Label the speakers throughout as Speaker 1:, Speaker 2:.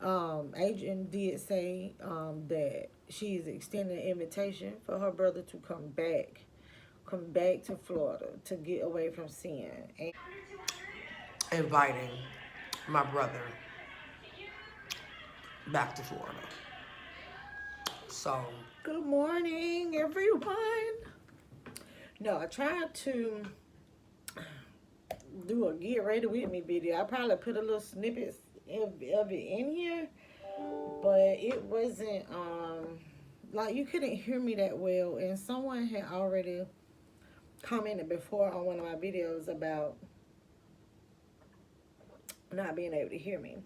Speaker 1: Adrienne did say that she's extending an invitation for her brother to come back to Florida to get away from sin. And
Speaker 2: inviting my brother back to Florida. So,
Speaker 1: good morning, everyone. No, I tried to do a get ready with me video. I probably put a little snippets of it in here, but it wasn't like you couldn't hear me that well. And someone had already commented before on one of my videos about not being able to hear me.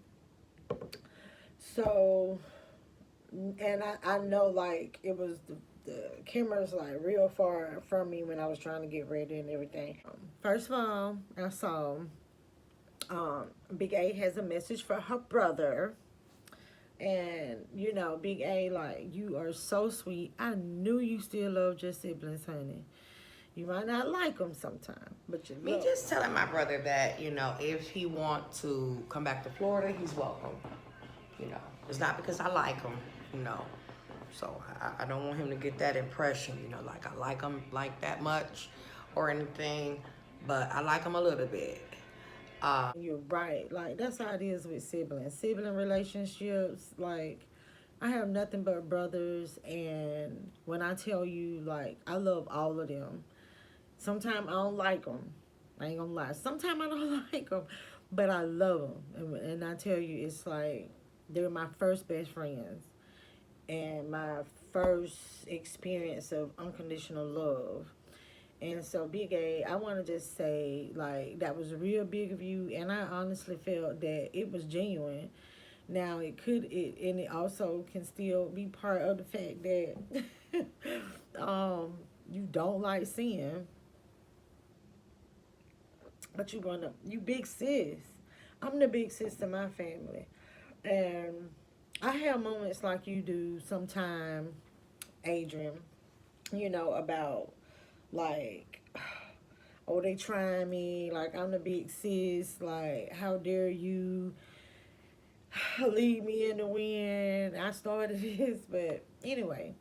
Speaker 1: So, and I know like it was the camera's like real far from me when I was trying to get ready and everything. First of all, I saw Big A has a message for her brother. And you know, Big A, like, you are so sweet. I knew you still love your siblings, honey. You might not like them sometimes, but you
Speaker 2: me
Speaker 1: love
Speaker 2: just telling my brother that, if he want to come back to Florida, he's welcome. It's not because I like him, you know. So I don't want him to get that impression, like I like him like that much or anything, but I like him a little bit.
Speaker 1: You're right. Like, that's how it is with siblings. Sibling relationships, like, I have nothing but brothers, and when I tell you, like, I love all of them. Sometimes I don't like them. I ain't gonna lie. Sometimes I don't like them, but I love them. And I tell you, it's like they're my first best friends and my first experience of unconditional love. And so, Big A, I want to just say, like, that was real big of you. And I honestly felt that it was genuine. Now, and it also can still be part of the fact that you don't like sin, but you big sis. I'm the big sis to my family. And I have moments like you do sometime, Adrian, about like, oh, they trying me, like I'm the big sis, like how dare you leave me in the wind. I started this, but anyway,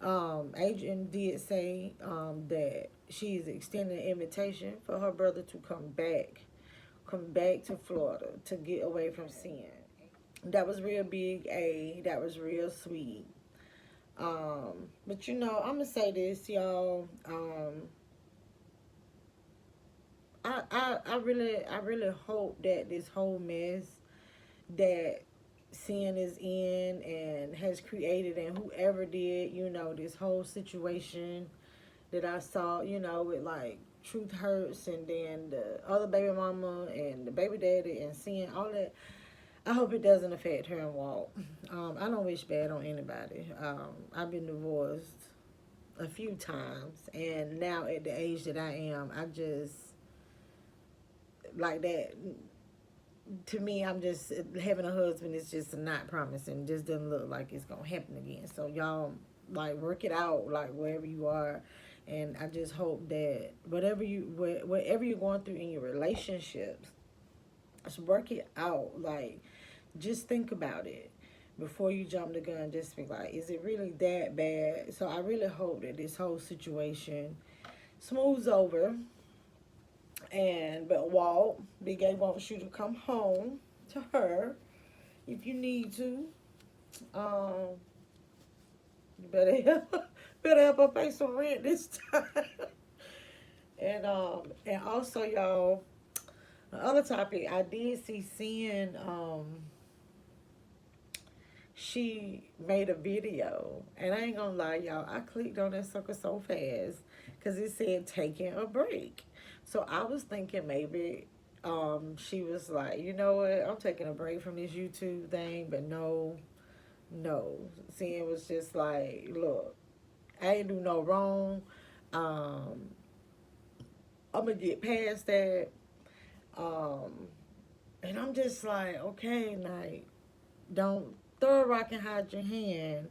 Speaker 1: Adrian did say that she's extending an invitation for her brother to come back to Florida to get away from sin. That was real big, A. That was real sweet. But I'm gonna say this, y'all. I really hope that this whole mess that sin is in and has created, and whoever did, this whole situation that I saw, with like Truth Hurts and then the other baby mama and the baby daddy and seeing all that. I hope it doesn't affect her and Walt. I don't wish bad on anybody. I've been divorced a few times, and now at the age that I am, I just like that. To me, I'm just having a husband is just not promising. Just doesn't look like it's gonna happen again. So y'all like work it out, like wherever you are, and I just hope that whatever you're going through in your relationships, just work it out. Like, just think about it before you jump the gun. Just be like, is it really that bad? So I really hope that this whole situation smooths over. But Walt, Big A wants you to come home to her if you need to. Um, you better help her pay some rent this time. And also, y'all, the other topic I did see Sin. She made a video, and I ain't gonna lie, y'all, I clicked on that sucker so fast because it said taking a break. So I was thinking maybe she was like, you know what, I'm taking a break from this YouTube thing, but no. Seeing was just like, look, I ain't do no wrong. Um, I'm gonna get past that. Um, and I'm just like, okay, like, don't throw a rock and hide your hand.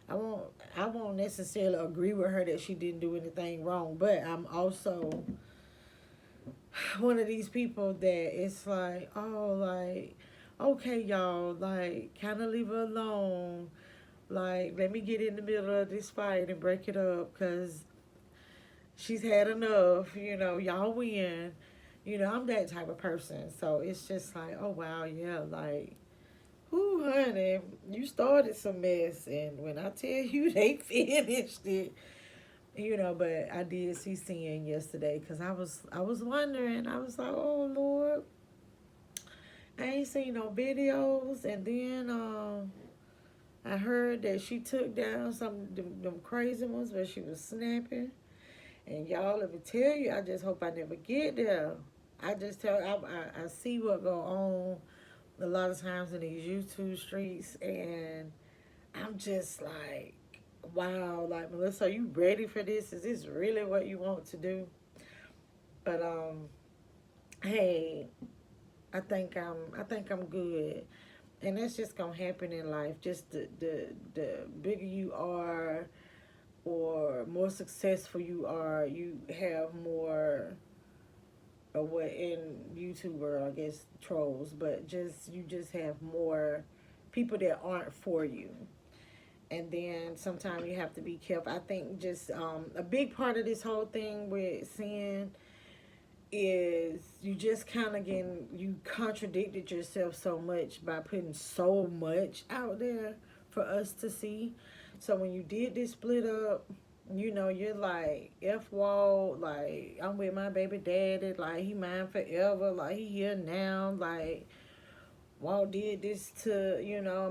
Speaker 1: I won't I won't necessarily agree with her that she didn't do anything wrong, but I'm also one of these people that it's like, oh, like, okay, y'all, like, kind of leave her alone. Like, let me get in the middle of this fight and break it up because she's had enough. Y'all win. I'm that type of person. So it's just like, oh, wow, yeah, like, whoo, honey, you started some mess. And when I tell you they finished it, but I did see Sin yesterday because I was wondering. I was like, oh, Lord, I ain't seen no videos. And then I heard that she took down some of them crazy ones where she was snapping. And y'all, let me tell you, I just hope I never get there. I just tell I see what go on a lot of times in these YouTube streets, and I'm just like, wow, like Melissa, are you ready for this? Is this really what you want to do? But hey, I think I'm good, and that's just gonna happen in life. Just the bigger you are, or more successful you are, you have more of what in YouTube world, I guess trolls, but you just have more people that aren't for you. And then sometimes you have to be careful. I think just a big part of this whole thing with sin is you just kind of you contradicted yourself so much by putting so much out there for us to see. So when you did this split up, you're like F Wall, like I'm with my baby daddy, like he mine forever, like he here now, like Walt did this to,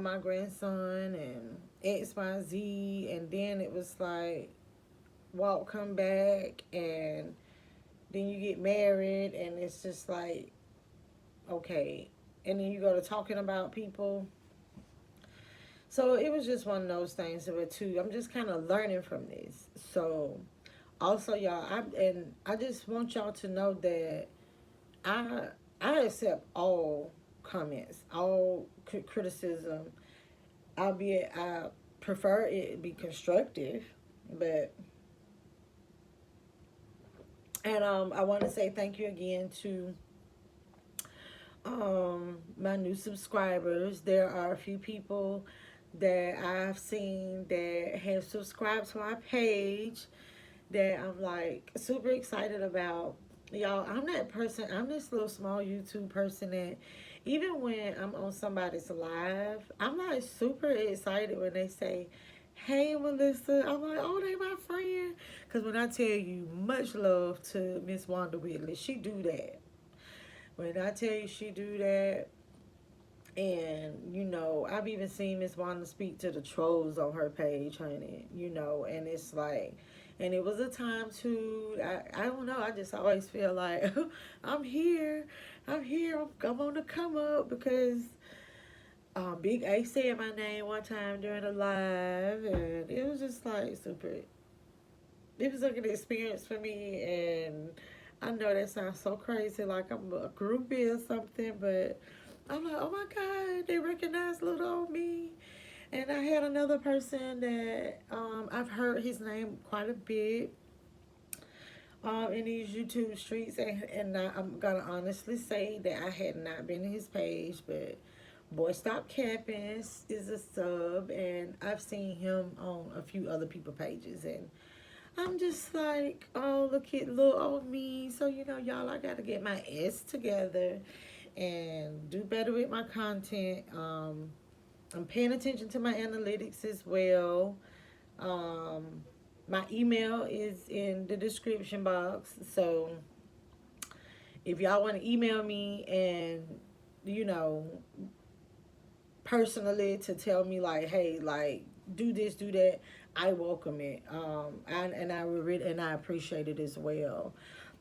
Speaker 1: my grandson and XYZ, and then it was like Walt come back and then you get married and it's just like, okay. And then you go to talking about people. So it was just one of those things. But too, I'm just kind of learning from this. So also, y'all, I just want y'all to know that I I accept all comments, all criticism. Albeit I prefer it be constructive, but and I want to say thank you again to my new subscribers. There are a few people that I've seen that have subscribed to my page that I'm like super excited about. Y'all, I'm that person, I'm this little small YouTube person that even when I'm on somebody's live, I'm like super excited when they say, hey Melissa. I'm like, oh, they my friend. Because when I tell you much love to Miss Wanda Whitley, she do that. When I tell you she do that, and I've even seen Miss Wanda speak to the trolls on her page, honey. And it's like, and it was a time to, I don't know. I just always feel like I'm here, I'm on the come up because Big A said my name one time during a live, and it was just like super. It was like an experience for me, and I know that sounds so crazy, like I'm a groupie or something, but I'm like, oh my God, they recognize little old me. And I had another person that I've heard his name quite a bit in these YouTube streets, and I'm gonna honestly say that I had not been to his page, but Boy Stop Capping is a sub, and I've seen him on a few other people pages, and I'm just like, oh, look at little old me. So, y'all, I got to get my S together and do better with my content. I'm paying attention to my analytics as well. Um, my email is in the description box. So, if y'all want to email me and, you know, personally to tell me like, hey, like do this, do that, I welcome it. And I read and I appreciate it as well.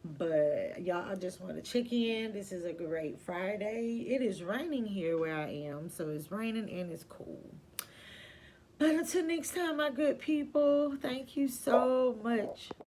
Speaker 1: But y'all, I just want to check in. This is a great Friday. It is raining here where I am, so it's raining and it's cool. But until next time, my good people, thank you so much